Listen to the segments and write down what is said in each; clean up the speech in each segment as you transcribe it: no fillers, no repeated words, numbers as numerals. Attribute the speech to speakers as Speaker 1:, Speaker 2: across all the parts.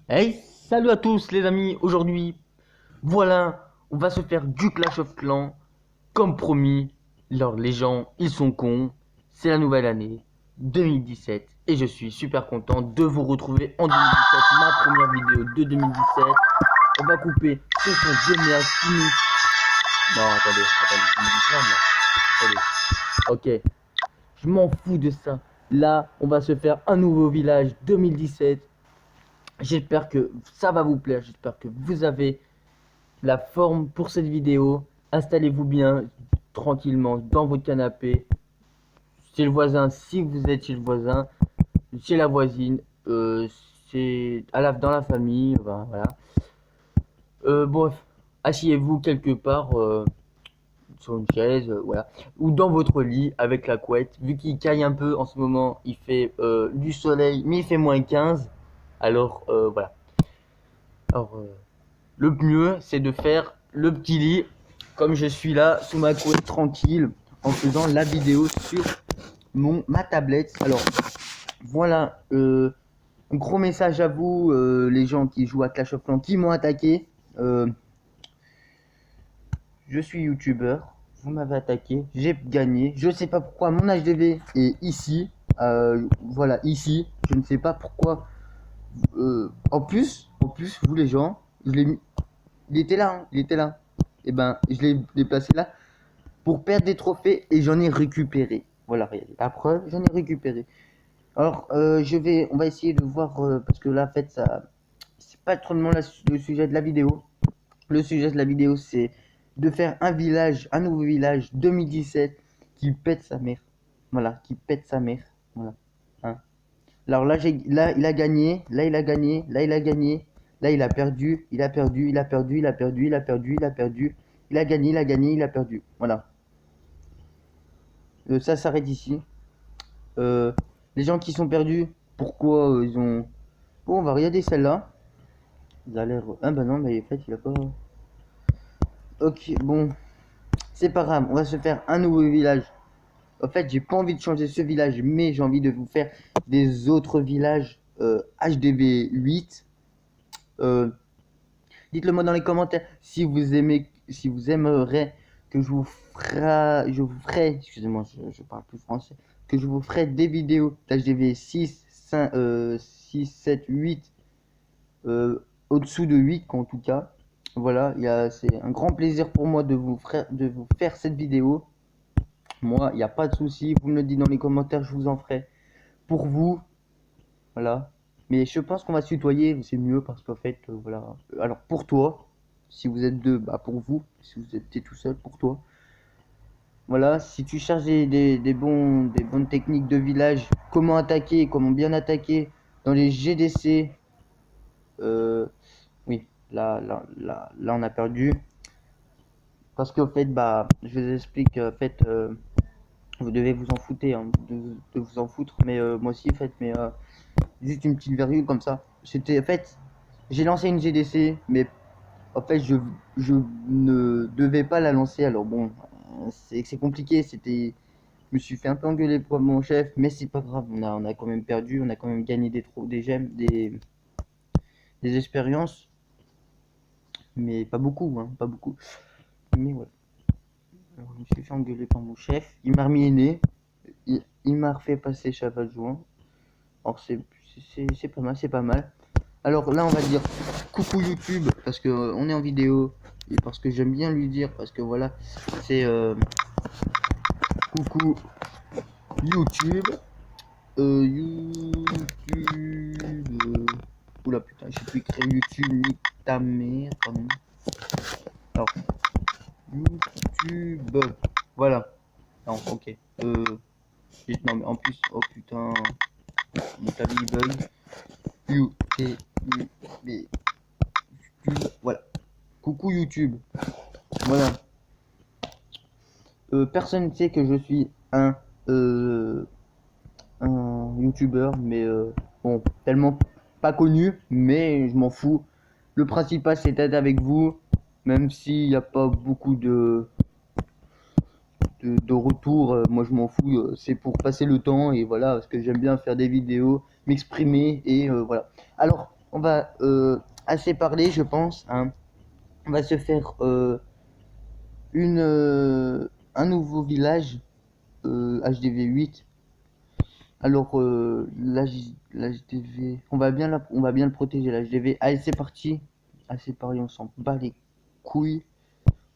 Speaker 1: Hey, salut à tous les amis, aujourd'hui, voilà, on va se faire du Clash of Clans, comme promis. Alors les gens, ils sont cons, c'est la nouvelle année, 2017, et je suis super content de vous retrouver en 2017, ma première vidéo de 2017. On va couper ce son de merde qui nous... Non, attendez, je me dis là. Attendez, ok, je m'en fous de ça. Là, on va se faire un nouveau village 2017. J'espère que ça va vous plaire, j'espère que vous avez la forme pour cette vidéo. Installez-vous bien tranquillement dans votre canapé. Chez le voisin, si vous êtes chez le voisin, chez la voisine, c'est dans la famille, ben, voilà. Bref, asseyez-vous quelque part sur une chaise, voilà, ou dans votre lit avec la couette. Vu qu'il caille un peu en ce moment, il fait du soleil, mais il fait -15. Alors voilà. Alors, le mieux, c'est de faire le petit lit, comme je suis là, sous ma couette, tranquille, en faisant la vidéo sur ma tablette. Alors, voilà, un gros message à vous, les gens qui jouent à Clash of Clans, qui m'ont attaqué. Je suis youtubeur, vous m'avez attaqué, j'ai gagné. Je ne sais pas pourquoi mon HDV est ici. Voilà, ici. Je ne sais pas pourquoi. En plus, vous les gens, je l'ai mis. Il était là, hein, il était là. Et ben, je l'ai déplacé là pour perdre des trophées et j'en ai récupéré. Voilà, regardez, la preuve, j'en ai récupéré. Alors, on va essayer de voir, parce que là, en fait, ça, c'est pas trop le sujet de la vidéo. Le sujet de la vidéo, c'est de faire un nouveau village 2017 qui pète sa mère. Voilà, qui pète sa mère. Voilà. Hein. Alors là, il a gagné, là, il a gagné, là, il a gagné, là, il a perdu, il a perdu, il a perdu, il a perdu, il a perdu, il a perdu, il a gagné, il a gagné, il a perdu. Voilà. Ça s'arrête ici. Euh, les gens qui sont perdus, pourquoi ils ont... Bon, on va regarder celle-là. Il a l'air... Ah bah non, mais en fait, il a pas... Ok, bon, c'est pas grave, on va se faire un nouveau village. En fait, j'ai pas envie de changer ce village, mais j'ai envie de vous faire des autres villages HDV 8. Dites-le moi dans les commentaires si vous aimez, si vous aimeriez que excusez-moi, je parle plus français, que je vous ferai des vidéos d'HDV 6, 5, 6, 7, 8, au-dessous de 8 en tout cas. Voilà, c'est un grand plaisir pour moi de vous faire cette vidéo. Moi, il n'y a pas de souci, vous me le dites dans les commentaires, je vous en ferai pour vous. Voilà. Mais je pense qu'on va se tutoyer, c'est mieux parce qu'en fait, voilà. Alors pour toi, si vous êtes deux, bah pour vous, si vous êtes tout seul, pour toi. Voilà, si tu cherches des bonnes techniques de village, comment attaquer, comment bien attaquer dans les GDC, oui, là on a perdu. Parce qu'en fait, bah, je vous explique, en fait, vous devez vous en foutre, hein, de vous en foutre, mais moi aussi, en fait, mais juste une petite virgule comme ça. C'était, en fait, j'ai lancé une GDC, mais en fait, je ne devais pas la lancer. Alors bon, c'est compliqué. Je me suis fait un peu engueuler par mon chef, mais c'est pas grave. On a quand même perdu, on a quand même gagné des gemmes, des expériences, mais pas beaucoup, hein, pas beaucoup. Mais ouais. Alors, je me suis fait engueuler par mon chef. Il m'a remis nez. Il m'a refait passer chaval joint. Alors c'est pas mal, c'est pas mal. Alors là, on va dire coucou YouTube parce que on est en vidéo et parce que j'aime bien lui dire parce que voilà, c'est coucou YouTube, YouTube. Oula putain, j'ai plus écrire YouTube ni ta mère quand même. Alors YouTube, voilà. Non, ok. Non mais en plus, oh putain, mon clavier bug. YouTube, voilà. Coucou YouTube, voilà. Personne ne sait que je suis un youtubeur, mais bon, tellement pas connu, mais je m'en fous. Le principal c'est d'être avec vous, même s'il n'y a pas beaucoup de retours, moi je m'en fous, c'est pour passer le temps et voilà, parce que j'aime bien faire des vidéos, m'exprimer et voilà. Alors, on va assez parler, je pense, hein. On va se faire un nouveau village HDV 8. Alors l'HDV, on va bien le protéger l'HDV. Allez, c'est parti. Assez parlé, on s'en bat les couilles.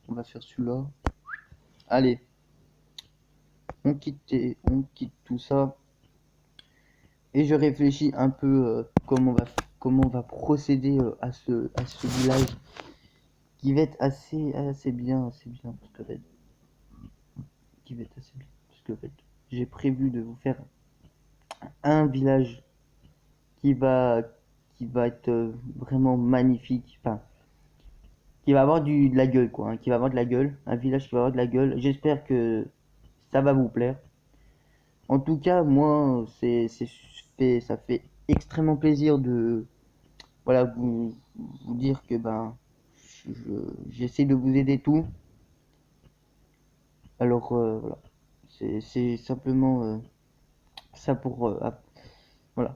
Speaker 1: On va faire celui-là. Allez, on quitte tout ça. Et je réfléchis un peu comment on va procéder à ce village qui va être assez bien, parce que, en fait, qui va être assez bien, parce que, en fait, j'ai prévu de vous faire un village qui va, qui va être vraiment magnifique, enfin, qui va avoir de la gueule, quoi, hein, qui va avoir de la gueule, un village qui va avoir de la gueule. J'espère que ça va vous plaire. En tout cas, moi, ça fait extrêmement plaisir de, voilà, vous dire que j'essaie de vous aider tout. Alors voilà, c'est simplement ça pour voilà.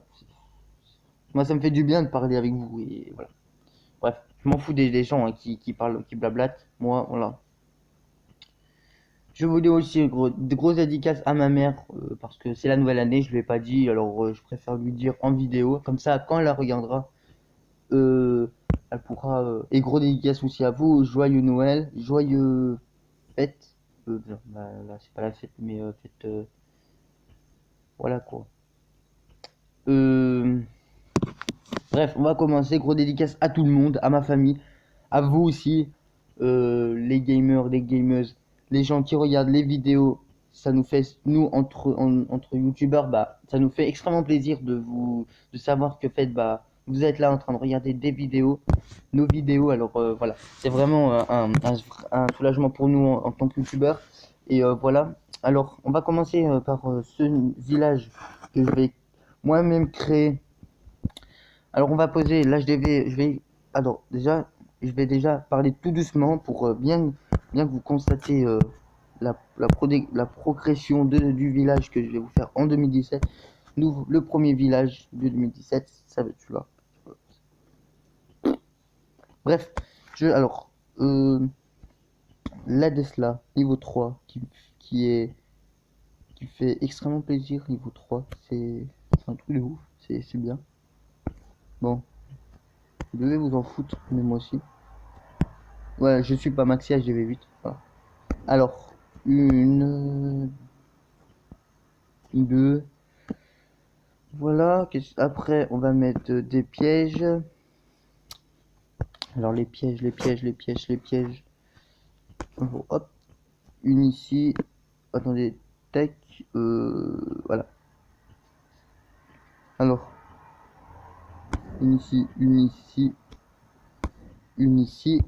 Speaker 1: Moi, ça me fait du bien de parler avec vous et voilà. Bref, je m'en fous des gens hein, qui parlent, qui blablatent. Moi, voilà. Je voulais aussi de grosses dédicaces à ma mère parce que c'est la nouvelle année, je lui ai pas dit, alors je préfère lui dire en vidéo. Comme ça, quand elle la regardera, euh, elle pourra. Et gros dédicaces aussi à vous, joyeux Noël, joyeux fête. Là, c'est pas la fête, mais fête. Voilà quoi. Euh, Bref, on va commencer. Gros dédicace à tout le monde, à ma famille, à vous aussi, les gamers, les gameuses, les gens qui regardent les vidéos. Ça nous fait, nous, entre youtubeurs, bah, ça nous fait extrêmement plaisir de savoir que fait, bah, vous êtes là en train de regarder des vidéos, nos vidéos. Alors voilà, c'est vraiment un soulagement pour nous en tant que youtubeurs. Et voilà. Alors, on va commencer par ce village que je vais moi-même créer. Alors on va poser l'HDV, je vais déjà parler tout doucement pour bien que vous constatez la progression du village que je vais vous faire en 2017. Nous, le premier village de 2017, ça va être celui-là. Bref, alors, la Desla, niveau 3, qui fait extrêmement plaisir, niveau 3, c'est un truc de ouf, c'est bien. Bon, vous devez vous en foutre, mais moi aussi. Ouais, je suis pas maxi HDV8. Voilà. Alors, deux. Voilà. Après, on va mettre des pièges. Alors, les pièges. Hop. Une ici. Attendez. Tac. Voilà. Alors, une ici.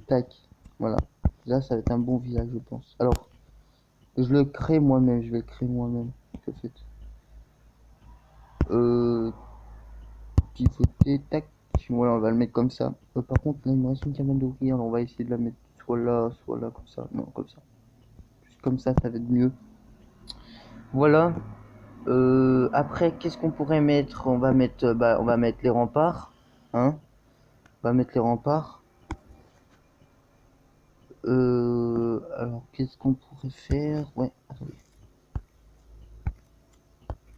Speaker 1: Tac. Voilà. Là, ça va être un bon village, je pense. Alors, je le crée moi-même. Je vais le créer moi-même. En fait. Pivoter, tac. Voilà, on va le mettre comme ça. Par contre, là, il me reste une cabane d'ouvriers. On va essayer de la mettre soit là, comme ça. Non, comme ça. Juste comme ça va être mieux. Voilà. Après, qu'est-ce qu'on pourrait mettre? On va mettre les remparts. Hein? On va mettre les remparts. Alors, qu'est-ce qu'on pourrait faire? Ouais, attendez.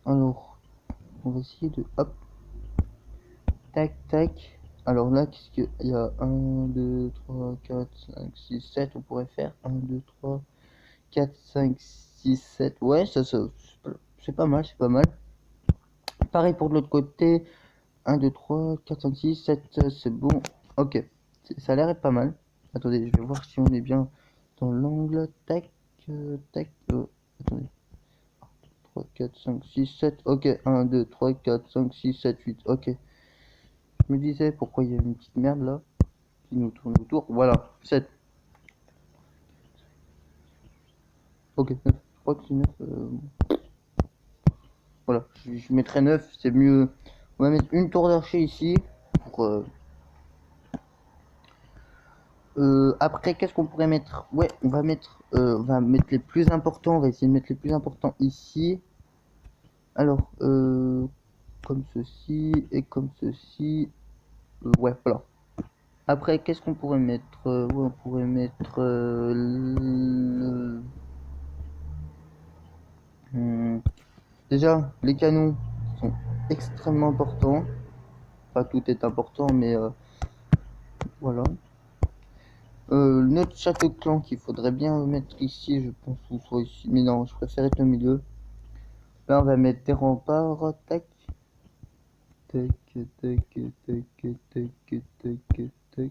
Speaker 1: Alors, on va essayer de... Hop. Tac, tac. Alors là, qu'est-ce qu'il y a? 1, 2, 3, 4, 5, 6, 7. On pourrait faire 1, 2, 3, 4, 5, 6, 7. Ouais, c'est pas mal, c'est pas mal. Pareil pour de l'autre côté. 1, 2, 3, 4, 5, 6, 7. C'est bon. Ok. Ça a l'air d'être pas mal. Attendez, je vais voir si on est bien dans l'angle. Tac, tac. Attendez. 3, 4, 5, 6, 7. Ok. 1, 2, 3, 4, 5, 6, 7, 8. Ok. Je me disais pourquoi il y a une petite merde là qui nous tourne autour. Voilà. 7. Ok. 9. Je crois que c'est 9. Voilà. Je mettrai 9. C'est mieux. On va mettre une tour d'archer ici. Pour, après, qu'est-ce qu'on pourrait mettre? Ouais, on va mettre les plus importants. On va essayer de mettre les plus importants ici. Alors, comme ceci et comme ceci.
Speaker 2: Ouais, voilà. Après, qu'est-ce qu'on pourrait mettre? Ouais, on pourrait mettre déjà, les canons sont extrêmement importants. Pas tout est important, mais voilà. Notre château de clan qu'il faudrait bien mettre ici, je pense, ou soit ici. Mais non, je préfère être au milieu. Là, on va mettre des remparts. Tac. Tac, tac, tac, tac, tac, tac.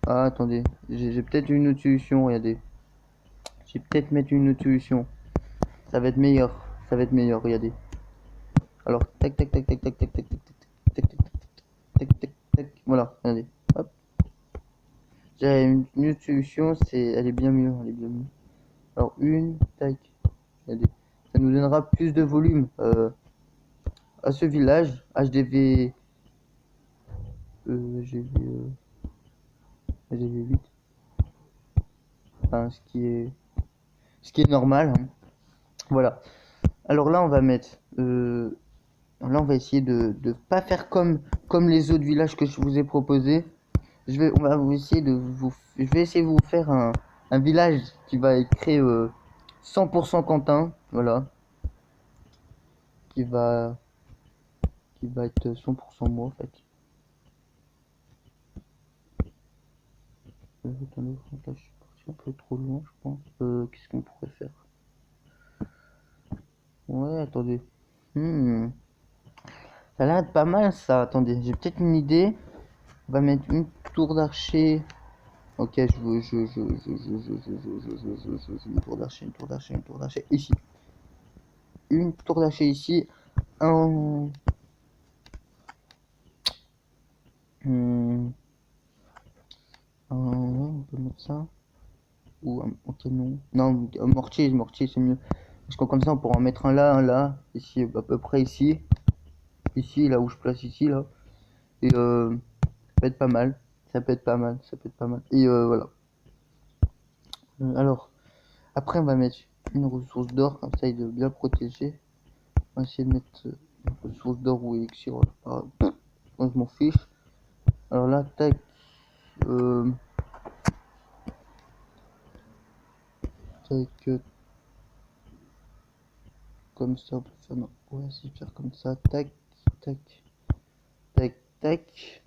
Speaker 2: Ah, attendez. J'ai peut-être une autre solution, regardez. J'ai peut-être mettre une autre solution. Ça va être meilleur. Ça va être meilleur, regardez. Alors, tac, tac, tac, tac, tac, tac, tac, tac, tac, tac, tac, tac, tac, voilà, regardez. Hop. J'ai une autre solution, elle est bien mieux, elle est bien mieux. Alors, tac, regardez. Ça nous donnera plus de volume à ce village. HDV, HDV 8. Enfin, ce qui est normal, hein. Voilà. Alors là, on va mettre, là, on va essayer de pas faire comme les autres villages que je vous ai proposés. On va vous essayer je vais essayer de vous faire un village qui va être créé 100% Quentin, voilà, qui va, qui va être 100% moi en fait. Attendez, là, je suis parti un peu trop loin, je pense. Qu'est-ce qu'on pourrait faire? Ouais, attendez. Hmm, Ça a l'air d'être pas mal ça. Attendez, j'ai peut-être une idée. On va mettre une tour d'archer. Ok, je veux, une tour d'archer, une tour d'archer, une tour d'archer ici. Une tour d'archer ici. Un, Hmm, on peut mettre ça. Ou un canon. Non, un mortier c'est mieux. Parce que comme ça on pourra en mettre un là, ici à peu près ici. Ici, là où je place ici, là. Et ça peut être pas mal. Ça peut être pas mal, ça peut être pas mal. Et voilà. Alors, après on va mettre une ressource d'or, comme ça il est bien protégé. On va essayer de mettre une ressource d'or ou élixir. Moi je m'en fiche. Alors là, tac. Euh, tac. Comme ça, on peut faire. Non. Ouais, c'est faire comme ça. Tac, tac, tac, tac.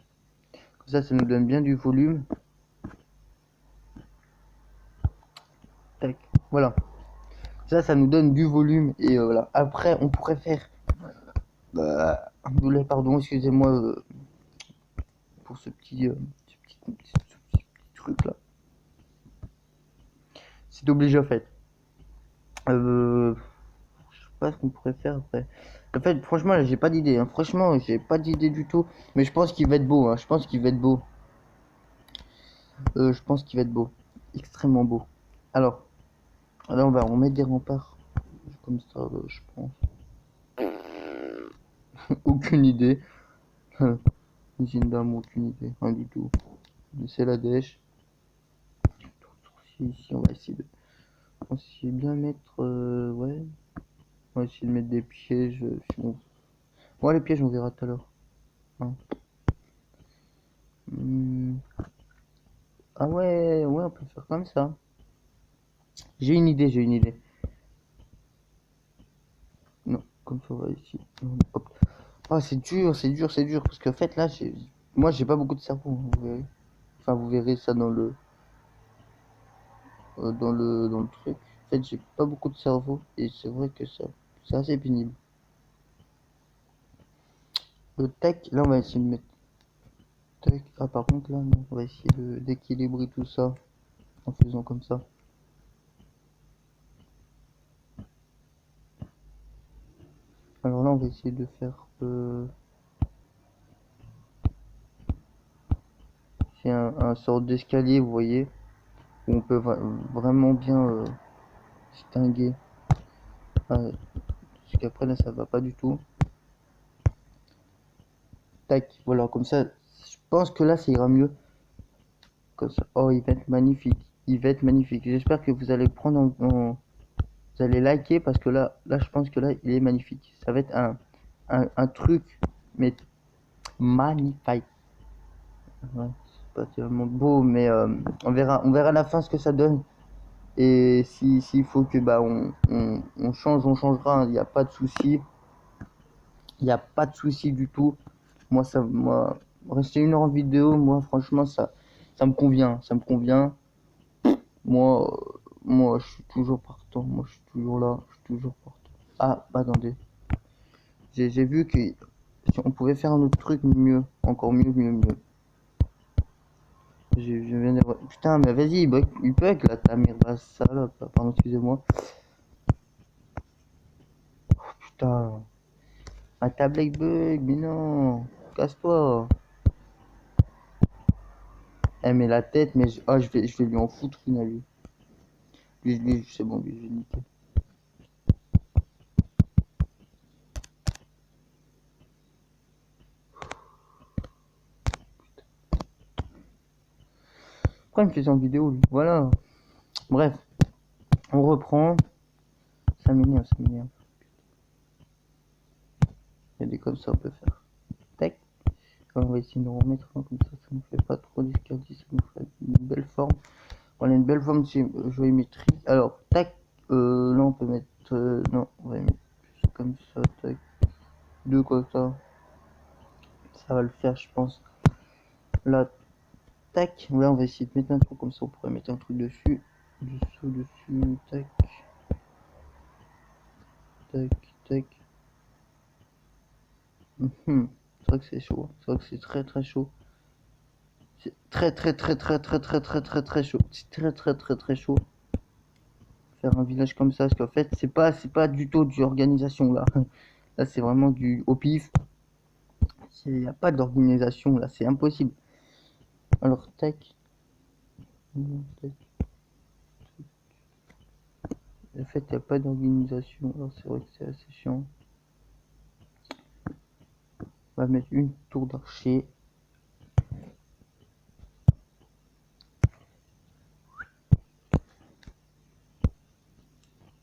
Speaker 2: Comme ça nous donne bien du volume. Tac. Voilà. Ça nous donne du volume. Et voilà. Après, on pourrait faire. Pardon, excusez-moi pour ce petit truc là. C'est obligé en fait. Je sais pas ce qu'on pourrait faire après. En fait, franchement, là, j'ai pas d'idée, hein. Franchement, j'ai pas d'idée du tout. Mais je pense qu'il va être beau, hein. Je pense qu'il va être beau. Je pense qu'il va être beau. Extrêmement beau. Alors, là, on va remettre des remparts. Comme ça, je pense. Aucune idée. Usine d'âme, aucune idée. Rien du tout. C'est la dèche. Ici, on va essayer de bien mettre. Ouais. On va essayer de mettre des pièges. Bon, les pièges, on verra tout à l'heure. Hein. Ah ouais, ouais, on peut faire comme ça. J'ai une idée. Non, comme ça, on va ici. Hop. Ah, c'est dur. Parce qu'en fait, là, moi, j'ai pas beaucoup de cerveau, hein, vous verrez. Enfin, vous verrez ça dans le truc. En fait, j'ai pas beaucoup de cerveau. Et c'est vrai que ça, c'est assez pénible. Le tac, là, on va essayer de mettre. Tac. Ah, par contre, là, non, on va essayer d'équilibrer tout ça en faisant comme ça. Alors là, on va essayer de faire. C'est un sort d'escalier, vous voyez, où on peut vraiment bien distinguer. Ah, parce qu'après, là, ça va pas du tout. Tac, voilà, comme ça, je pense que là, ça ira mieux. Comme ça. Oh, il va être magnifique. Il va être magnifique. J'espère que vous allez prendre Vous allez liker parce que là je pense que là il est magnifique. Ça va être un truc mais magnifique. Ouais, c'est pas tellement beau mais on verra à la fin ce que ça donne. Et s'il faut que bah on change, on changera, il n'y a pas de souci. Il n'y a pas de souci du tout. Moi, rester 1 heure en vidéo, moi franchement ça me convient, ça me convient. Moi, moi je suis toujours partant, moi je suis toujours là, je suis toujours partant. Ah, bah, attendez, j'ai vu que si on pouvait faire un autre truc mieux, encore mieux. Je viens de voir. Putain, mais vas-y, il bug là, ta merde, salope, pardon, excusez-moi. Putain, ma tablette bug, mais non, casse-toi. Eh, mais la tête, mais je vais lui en foutre une à lui. Lui, c'est bon, lui, je vais le niquer. Pourquoi il me fait ça en vidéo, lui? Voilà. Bref, on reprend. Ça m'énerve, ça m'énerve. Il y a des comme ça, on peut faire. Tac. On va essayer de nous remettre un comme ça nous fait pas trop d'escalier, ça nous fait une belle forme. On a une belle forme de géométrie. Alors, tac. Là, on peut mettre. Non, on va mettre plus comme ça, tac. Deux comme ça. Ça va le faire, je pense. Là, tac. Ouais, on va essayer de mettre un truc comme ça. On pourrait mettre un truc dessus. Dessus, tac. Tac, tac. C'est vrai que c'est chaud. C'est vrai que c'est très chaud. C'est très chaud. C'est très chaud. Faire un village comme ça, parce qu'en fait, c'est pas du tout d'organisation là. Là, c'est vraiment du au pif. Il n'y a pas d'organisation là, c'est impossible. Alors, tac. Tac. En fait, il n'y a pas d'organisation. Alors, c'est vrai que c'est assez chiant. On va mettre une tour d'archer.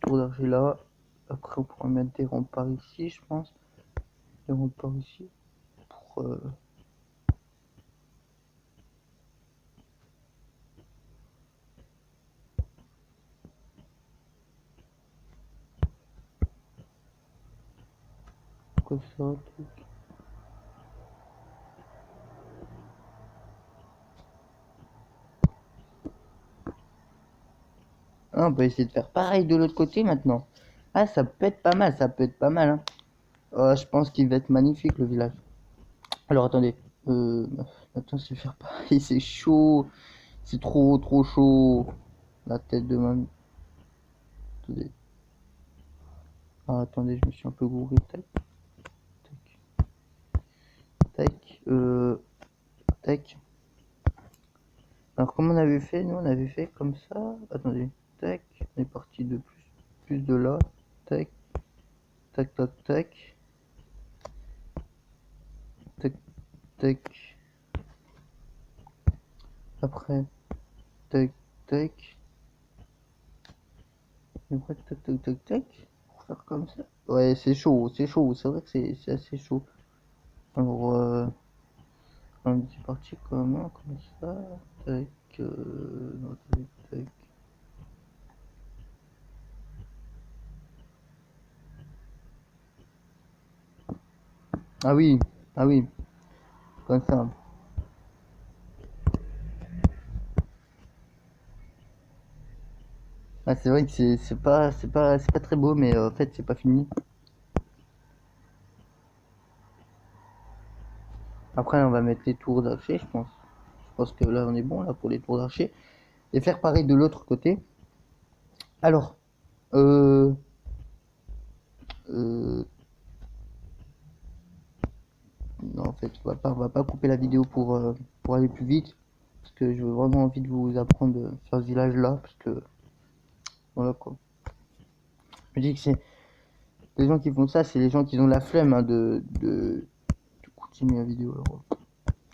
Speaker 2: Tour d'archer là. Après, on pourra mettre des remparts ici, je pense. Des remparts ici. Pour. Comme ça, tac. Ah, on peut essayer de faire pareil de l'autre côté maintenant. Ah, ça peut être pas mal, ça peut être pas mal. Hein. Je pense qu'il va être magnifique le village. Alors attendez. Attends, je vais faire pareil, c'est chaud. C'est trop chaud. La tête de ma... Attendez. Ah, attendez, je me suis un peu gouré. Tac, tac, tac. Alors, comment on avait fait? Nous, on avait fait comme ça. Attendez. Tac. On est parti de plus de là. Tac. Tac, tac, tac. Tac, tac. Après. Tac, tac. Et après, tac, tac, tac, tac. Pour faire comme ça. Ouais, c'est chaud, c'est chaud. C'est vrai que c'est assez chaud. Alors, on est parti comment? Comme ça. Tac. Non, tac, tac. Ah oui, ah oui, comme ça. Ah, c'est vrai que c'est pas très beau, mais en fait, c'est pas fini. Après, on va mettre les tours d'archer, je pense. Je pense que là, on est bon là pour les tours d'archer. Et faire pareil de l'autre côté. Alors, euh, euh, non, en fait, on va pas couper la vidéo pour aller plus vite. Parce que j'ai vraiment envie de vous apprendre de faire ce village là. Parce que, voilà quoi. Je me dis que c'est les gens qui font ça, c'est les gens qui ont la flemme hein, de continuer la vidéo. Alors,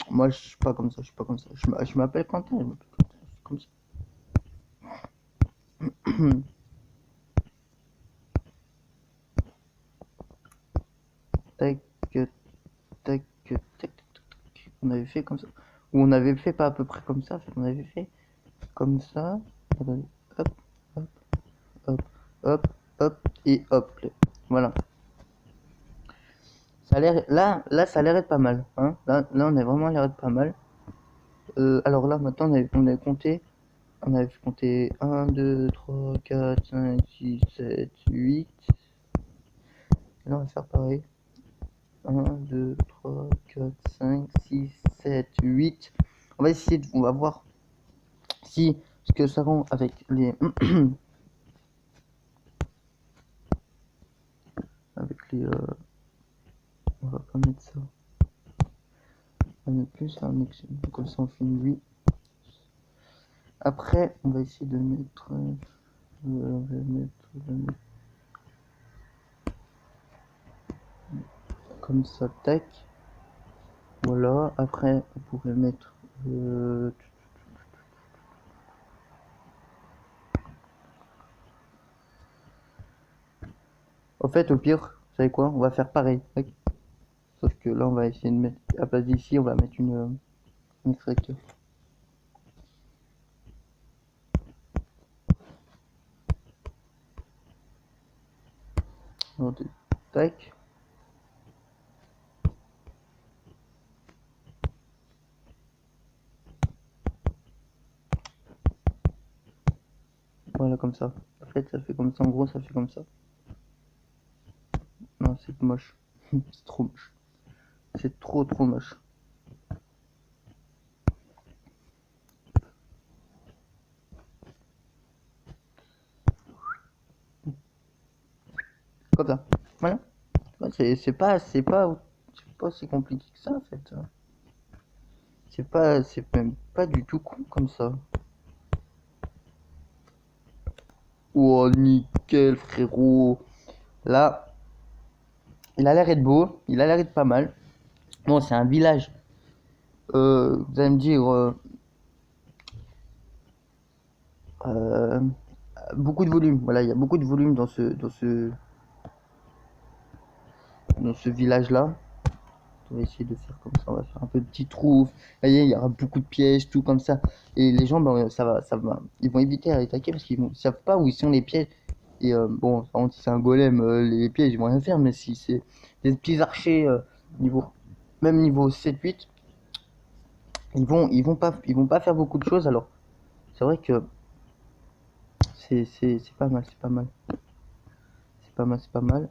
Speaker 2: moi, je suis pas comme ça, je suis pas comme ça. Je m'appelle Quentin, je m'appelle Quentin, je suis comme ça. tac, tac, tac, tac, tac, tac. On avait fait comme ça. Ou on avait fait pas à peu près comme ça. En fait, on avait fait comme ça. Attendez. Hop, hop, hop, hop, hop et hop. Voilà. Ça a l'air, là, ça a l'air d'être pas mal. Hein. Là, on a vraiment l'air d'être pas mal. Alors là, maintenant, on avait compté. On avait compté 1, 2, 3, 4, 5, 6, 7, 8. Et là, on va faire pareil. 1, 2, 3, 4, 5, 6, 7, 8. On va essayer, on va voir si ce que ça rend avec les avec les on va pas mettre ça. On va mettre plus ça, comme ça on fait une 8. Après, on va essayer de mettre on va mettre comme ça, tac. Voilà, après on pourrait mettre au fait, au pire, vous savez quoi, on va faire pareil. Tac. Sauf que là, on va essayer de mettre, à la place d'ici, on va mettre un extracteur. Tac. Voilà, comme ça. En fait, ça fait comme ça. En gros, ça fait comme ça. Non, c'est moche. C'est trop moche. C'est trop moche. Comme ça. Voilà. Ouais, c'est pas si compliqué que ça, en fait. C'est même pas du tout con comme ça. Oh, nickel, frérot. Là, il a l'air d'être beau. Il a l'air d'être pas mal. Bon, c'est un village. Vous allez me dire, beaucoup de volume. Voilà, il y a beaucoup de volume dans ce village-là. On va essayer de faire comme ça. On va faire un peu de petits trous. Vous voyez, il y aura beaucoup de pièges, tout comme ça. Et les gens, ben, ça va. Ils vont éviter à attaquer parce qu'ils savent pas où ils sont les pièges. Et bon, par contre, si c'est un golem, les pièges, ils vont rien faire. Mais si c'est des petits archers même niveau 7-8, ils vont pas faire beaucoup de choses. Alors, c'est vrai que c'est pas mal, c'est pas mal. C'est pas mal, c'est pas mal.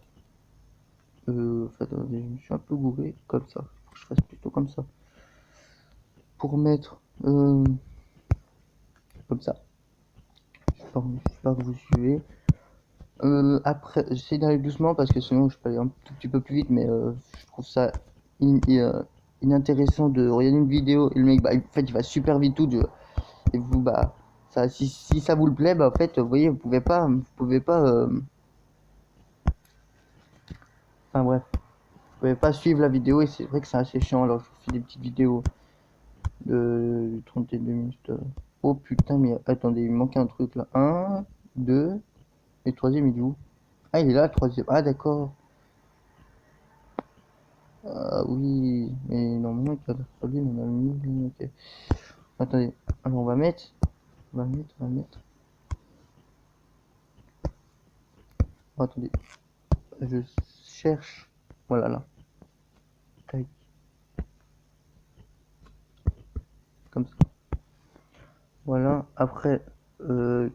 Speaker 2: Attendez, je me suis un peu gouré comme ça. Faut que je fasse plutôt comme ça. Pour mettre comme ça. J'espère que vous suivez. Après, j'essaie d'aller doucement parce que sinon je peux aller un tout petit peu plus vite, mais je trouve ça inintéressant de regarder une vidéo et le mec, bah, en fait, il va super vite tout. Et vous, bah, ça, si ça vous le plaît, bah, en fait, vous voyez, vous pouvez pas, enfin bref, vous pouvez pas suivre la vidéo et c'est vrai que c'est assez chiant. Alors, je vous fais des petites vidéos de 32 minutes. Oh putain, mais attendez, il me manque un truc là. Un, deux, et le troisième, il est où? Ah, il est là, le troisième. Ah, d'accord. Ah oui, mais normalement, il cadre sur lui, on a mis. Ok. Attendez, alors on va mettre. Oh, attendez, je cherche. Voilà, là. Tac, comme ça. Voilà, après, là,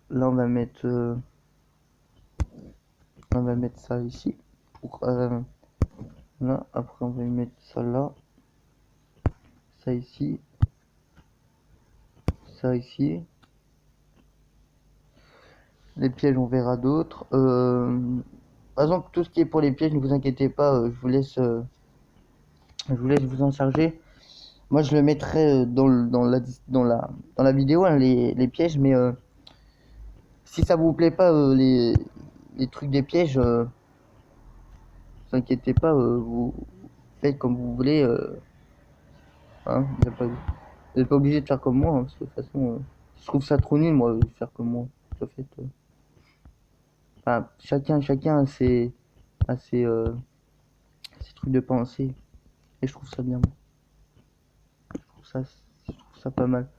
Speaker 2: on va mettre ça ici. Pour, là, après, on va mettre ça là. Ça ici. Ça ici. Les pièges, on verra d'autres. Par exemple, tout ce qui est pour les pièges, ne vous inquiétez pas, je vous laisse vous en charger. Moi, je le mettrai dans la vidéo, hein, les pièges, mais si ça vous plaît pas, les trucs des pièges, vous inquiétez pas, vous faites comme vous voulez. Hein, vous n'êtes pas obligé de faire comme moi, hein, parce que de toute façon, je trouve ça trop nul, moi, de faire comme moi. En fait, enfin, chacun a ses ces trucs de pensée. Et je trouve ça bien. Je trouve ça pas mal.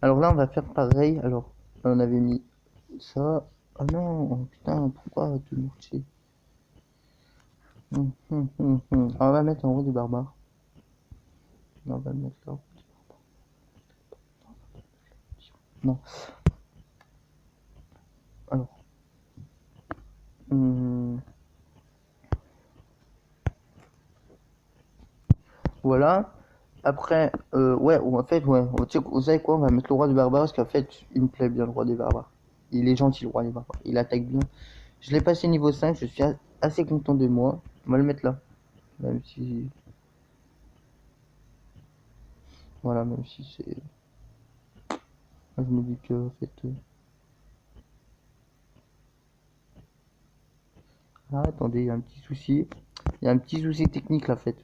Speaker 2: Alors là, on va faire pareil. Alors, là, on avait mis ça. Ah non, oh, putain, pourquoi te mortier? Alors, on va mettre en haut des barbares. Non, on va le mettre là. Non. Alors. Voilà. Après, ouais, en fait, ouais. Vous savez quoi? On va mettre le roi des barbares parce qu'en fait, il me plaît bien, le roi des barbares. Il est gentil, le roi des barbares. Il attaque bien. Je l'ai passé niveau 5, je suis assez content de moi. On va le mettre là. Même si. Voilà, même si c'est. Moi, je me dis que, en fait. Ah, attendez, il y a un petit souci. Il y a un petit souci technique là, en fait.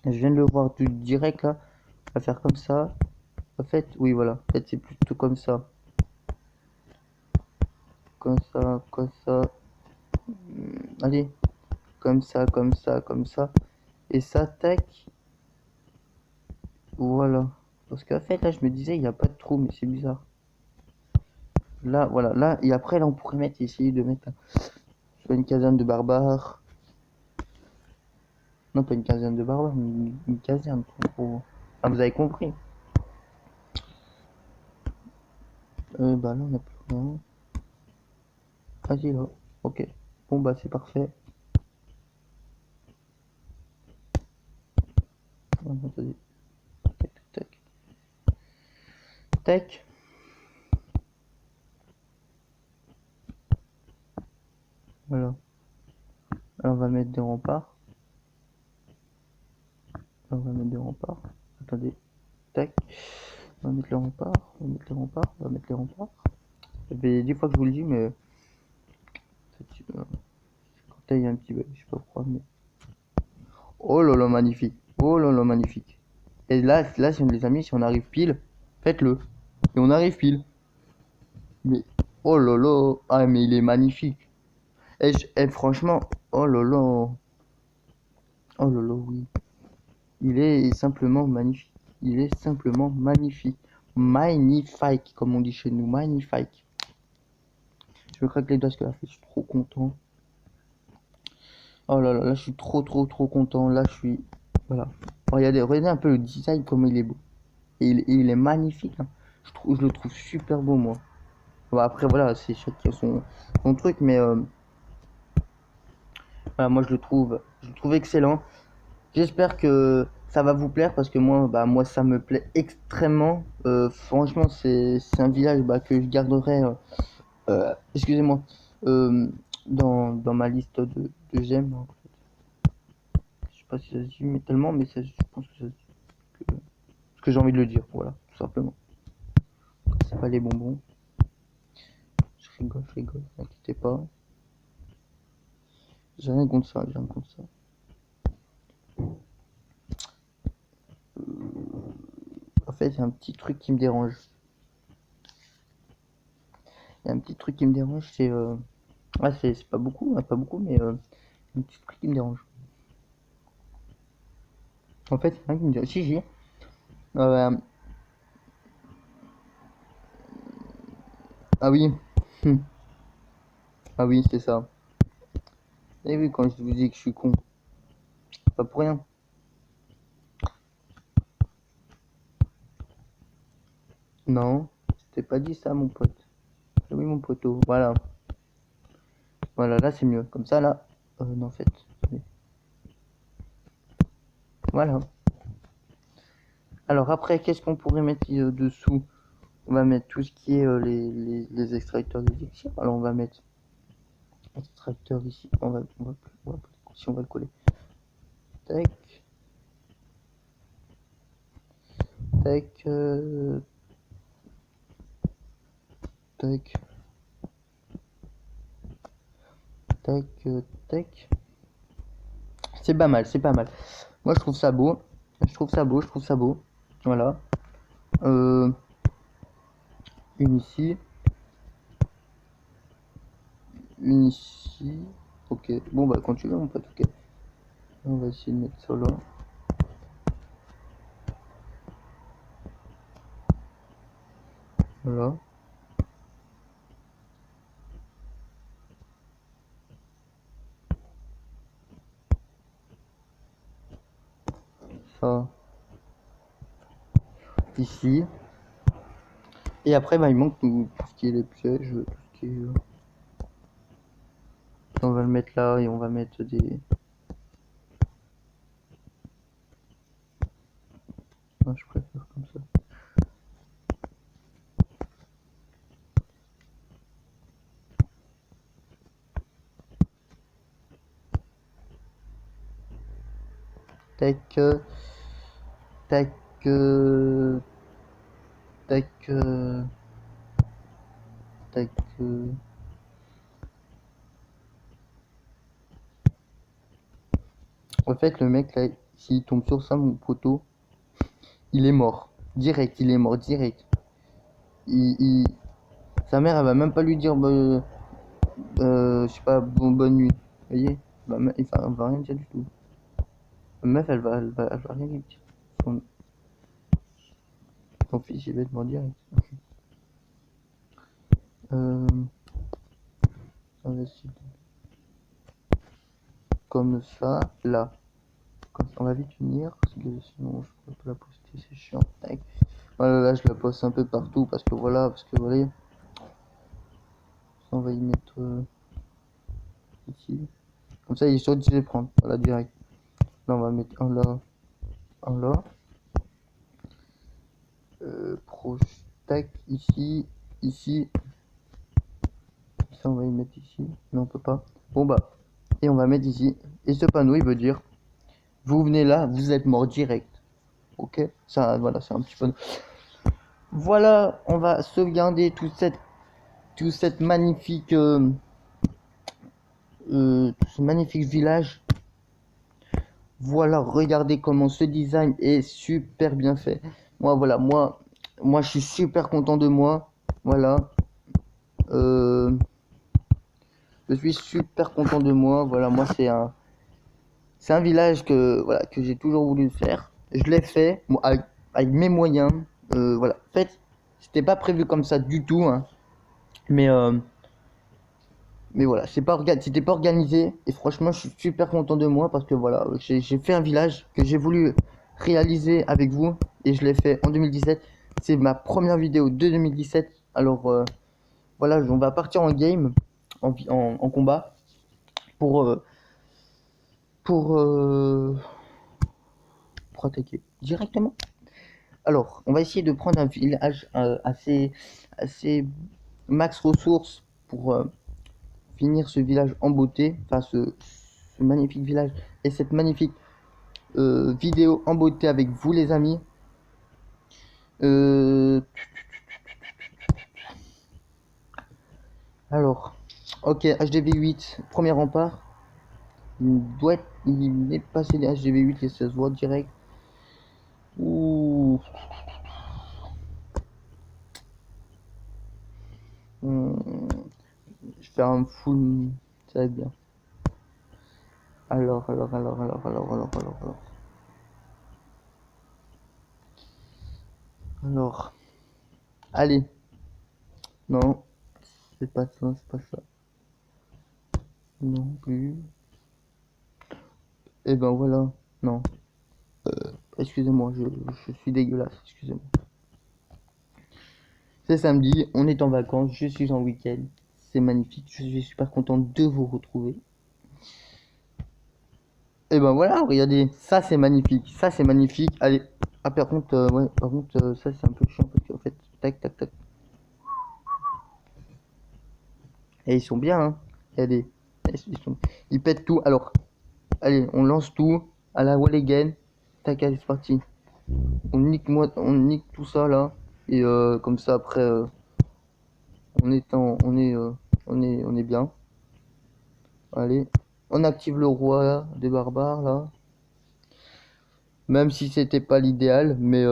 Speaker 2: Je viens de le voir tout direct là. On va faire comme ça. En fait, oui, voilà. En fait, c'est plutôt comme ça. Comme ça, comme ça. Allez. Comme ça, comme ça, comme ça. Et ça, tac. Voilà. Parce qu'en fait, là, je me disais, il n'y a pas de trou, mais c'est bizarre. Là, voilà. Là, et après, là, on pourrait mettre, essayer de mettre soit une caserne de barbares. Non, pas une caserne de barbares, mais une caserne. Ah, vous avez compris. Bah là, on n'a plus rien. Vas-y, là. Ok. Bon, bah, c'est parfait. Attendez. Tac, tac, tac. Tac. Voilà. Alors, on va mettre des remparts. On va mettre des remparts. Attendez. Tac. On va mettre les remparts. On va mettre les remparts. On va mettre les remparts. Ça fait 10 fois que je vous le dis, mais. Quand il y a un petit bug, je sais pas pourquoi, mais. Oh là là, magnifique. Oh là là, magnifique. Et là, si on les a mis, si on arrive pile, faites-le. Et on arrive pile. Mais. Oh là là. Ah, mais il est magnifique. Et franchement. Oh là là. Oh là là, oui. Il est simplement magnifique. Il est simplement magnifique. Magnifique, comme on dit chez nous. Magnifique. Je me craque les doigts parce que là, je suis trop content. Oh là là, là, je suis trop content. Là, je suis. Voilà. Regardez un peu le design, comme il est beau. Et il est magnifique. Hein. Je le trouve super beau, moi. Bon, après, voilà, c'est chacun son truc, mais voilà, moi, je le trouve excellent. J'espère que ça va vous plaire parce que moi, bah, moi, ça me plaît extrêmement. Franchement, c'est un village bah, que je garderai. Excusez-moi. euh, dans ma liste de j'aime. Hein. Je sais pas si ça se dit mais tellement, mais ça, je pense que ça se dit. Ce que j'ai envie de le dire, voilà, tout simplement. C'est pas les bonbons. Je rigole, n'inquiétez pas. J'ai rien contre ça, j'ai rien contre ça. En fait, il y a un petit truc qui me dérange. Il y a un petit truc qui me dérange, c'est. Ah, c'est pas beaucoup, hein, pas beaucoup, mais un petit truc qui me dérange. En fait, c'est rien qui me dérange. Si, si. Euh, ah oui. Ah oui, c'est ça. Et oui, quand je vous dis que je suis con, pas pour rien. Non, je t'ai pas dit ça, mon pote. Ah oui, mon poteau, voilà. Voilà, là, c'est mieux. Comme ça, là. Non, en fait. Voilà. Alors après, qu'est-ce qu'on pourrait mettre dessous? On va mettre tout ce qui est les extracteurs d'élixir. Alors on va mettre extracteur ici. Si on va le coller. Tac. Tac. Tac. Tac. Tac. C'est pas mal, c'est pas mal. Moi je trouve ça beau. Je trouve ça beau, je trouve ça beau. Voilà. Une ici. Une ici. Ok. Bon bah quand tu veux mon pote, ok. On va essayer de mettre ça là. Voilà. Ça ici. Et après bah, il manque tout ce qui est les pièges, tout ce qui est... On va le mettre là et on va mettre des... Non, je préfère comme ça. Tac, tac, tac, tac. En fait, le mec là, s'il tombe sur ça, mon poteau, il est mort. Direct, il est mort, direct. Sa mère, elle va même pas lui dire, je sais pas, bonne nuit. Vous voyez? Enfin, elle va rien dire du tout. La meuf, elle va rien lui dire. Son fils, il va être mort direct. On va essayer comme ça, là. Comme ça, on va vite finir, parce que sinon, je pourrais pas la poster, c'est chiant. Tac. Voilà, là, je la poste un peu partout, parce que voilà, voilà. On va y mettre ici. Comme ça, il est sûr de les prendre. Voilà, direct. Là, on va mettre un là, un là. Proche, tac, ici, ici. Ça, on va y mettre ici. Non, on peut pas. Bon, bah. Et on va mettre ici. Et ce panneau, il veut dire, vous venez là, vous êtes mort direct. Ok? Ça, voilà, c'est un petit panneau. Voilà, on va sauvegarder tout cette magnifique, ce magnifique village. Voilà, regardez comment ce design est super bien fait. Moi, voilà, moi, je suis super content de moi. Voilà. Je suis super content de moi. Voilà, moi, c'est un village que, voilà, que j'ai toujours voulu faire. Je l'ai fait moi, avec mes moyens. Voilà. En fait, c'était pas prévu comme ça du tout. Hein. Mais, euh, mais voilà, c'était pas organisé. Et franchement, je suis super content de moi parce que voilà, j'ai fait un village que j'ai voulu réaliser avec vous. Et je l'ai fait en 2017. C'est ma première vidéo de 2017. Alors voilà, on va partir en game, en combat. Pour, euh, pour, euh, pour attaquer directement. Alors, on va essayer de prendre un village assez max ressources pour finir ce village en beauté, enfin ce magnifique village et cette magnifique vidéo en beauté avec vous les amis. Alors, ok, HDV 8, premier rempart. Il est passé les HDV 8 et ça se voit direct. Ouh. Je vais faire un full, ça va être bien. Alors, allez. Non, c'est pas ça, c'est pas ça. Non plus. Et ben voilà. Non. Excusez-moi, je suis dégueulasse, excusez-moi. C'est samedi, on est en vacances, je suis en week-end. C'est magnifique, je suis super content de vous retrouver. Et ben voilà, regardez, ça c'est magnifique, ça c'est magnifique. Allez, ah par contre, ouais, par contre, ça c'est un peu chiant parce qu'en fait, tac, tac, tac. Et ils sont bien, hein. Regardez, ils pètent tout. Alors, allez, on lance tout à la wall again. Tac, allez, c'est parti. On nique tout ça là. Et comme ça après, on est bien. Allez, on active le roi là, des barbares là. Même si c'était pas l'idéal, mais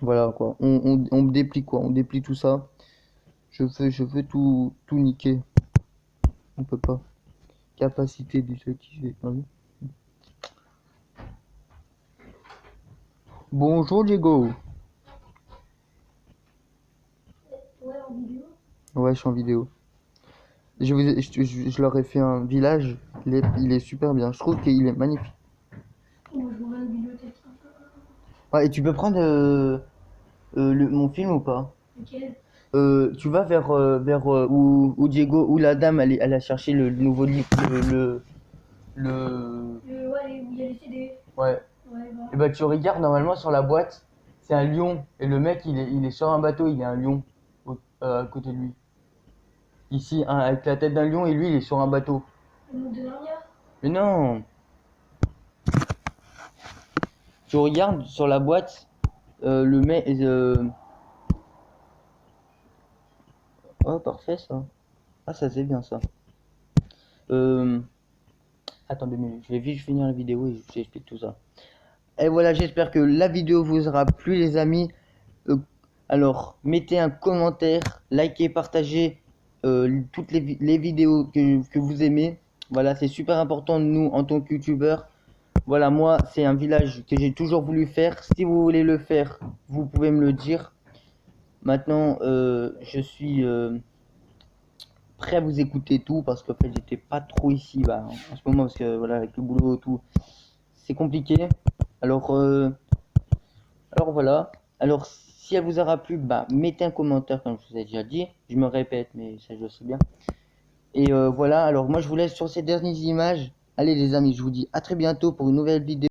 Speaker 2: voilà quoi. On déplie quoi, on déplie tout ça. Je veux tout niquer. On peut pas. Capacité d'utiliser. Bonjour Diego.
Speaker 3: Ouais, en vidéo.
Speaker 2: Ouais, je suis en vidéo. Je leur ai fait un village. Il est super bien. Je trouve qu'il est magnifique.
Speaker 3: Moi, je vois une bibliothèque.
Speaker 2: Ouais, et tu peux prendre mon film ou pas?
Speaker 3: Lequel?
Speaker 2: Tu vas vers où Diego, où la dame, elle a cherché le nouveau livre, le...
Speaker 3: Ouais, où il y a les CD.
Speaker 2: Ouais.
Speaker 3: Ouais, bah.
Speaker 2: Et bah tu regardes normalement sur la boîte, c'est un lion. Et le mec, il est sur un bateau, il y a un lion à côté de lui. Ici, avec la tête d'un lion, et lui, il est sur un bateau.
Speaker 3: Le monde de Narnia.
Speaker 2: Mais non! Tu regardes sur la boîte, le mec... Oh, parfait ça. Ah, ça c'est bien ça. Euh... Attendez, mais je vais vite finir la vidéo et je j'explique tout ça. Et voilà, j'espère que la vidéo vous aura plu les amis. Alors, mettez un commentaire, likez, partagez toutes les vidéos que vous aimez. Voilà, c'est super important nous en tant que youtubeur. Voilà, moi, c'est un village que j'ai toujours voulu faire. Si vous voulez le faire, vous pouvez me le dire. Maintenant, je suis prêt à vous écouter tout parce qu'en fait, j'étais pas trop ici en ce moment parce que voilà, avec le boulot et tout, c'est compliqué. Alors, alors voilà. Alors si elle vous aura plu, mettez un commentaire comme je vous ai déjà dit. Je me répète, mais ça je le sais bien. Et voilà, alors moi je vous laisse sur ces dernières images. Allez les amis, je vous dis à très bientôt pour une nouvelle vidéo.